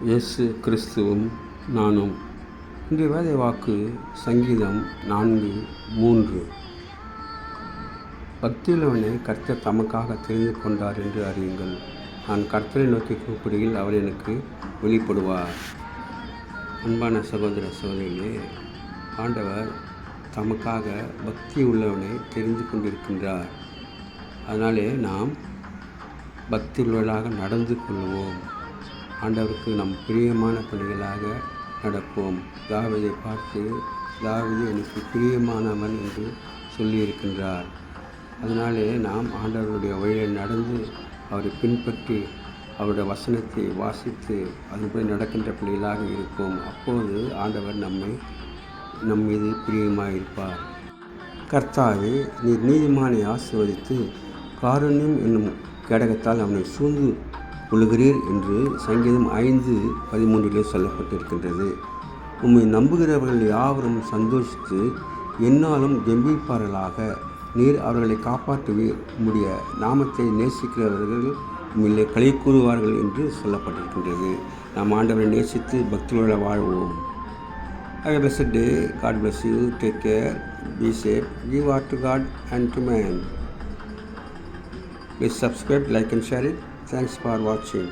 இயேசு கிறிஸ்துவும் நானும். இன்றைய வேத வாக்கு சங்கீதம் 4:3. பக்தியுள்ளவனை கர்த்தர் தமக்காக தெரிந்து கொண்டார் என்று அறியுங்கள். நான் கர்த்தரை நோக்கி கூப்பிடுகையில் அவர் எனக்கு வெளிப்படுவார். அன்பான சகோதர சகோதரிகளே, ஆண்டவர் தமக்காக பக்தி உள்ளவனை தெரிந்து கொண்டிருக்கின்றார். அதனாலே நாம் பக்தி உள்ளவர்களாக நடந்து கொள்வோம். ஆண்டவருக்கு நம் பிரியமான பணிகளாக நடப்போம். தாவீதை பார்த்து, தாவீது எனக்கு பிரியமானவன் என்று சொல்லியிருக்கின்றார். அதனாலே நாம் ஆண்டவருடைய வழியில் நடந்து அவரை பின்பற்றி அவருடைய வசனத்தை வாசித்து அதன்படி நடக்கின்ற பிள்ளைகளாக இருப்போம். அப்போது ஆண்டவர் நம் மீது பிரியமாக இருப்பார். கர்த்தாவே, நீர் நீதிமானை ஆசீர்வதித்து காருண்யம் என்னும் கேடகத்தால் அவனை சூழ்ந்து கொள்கிறீர் என்று சங்கீதம் 5:13 சொல்லப்பட்டிருக்கின்றது. உம்மை நம்புகிறவர்கள் யாவரும் சந்தோஷித்து எந்நாளும் கெம்பீரிப்பார்களாக. நீர் அவர்களை காப்பாற்றுவீர். உம்முடைய நாமத்தை நேசிக்கிறவர்கள் உம்மிலே களி கூறுவார்கள் என்று சொல்லப்பட்டிருக்கின்றது. நாம் ஆண்டவரை நேசித்து பக்தியோடு வாழ்வோம். Have a blessed day. God bless you. Take care. Be safe. Give heart to God and to man. Please subscribe, like and share it. Thanks for watching.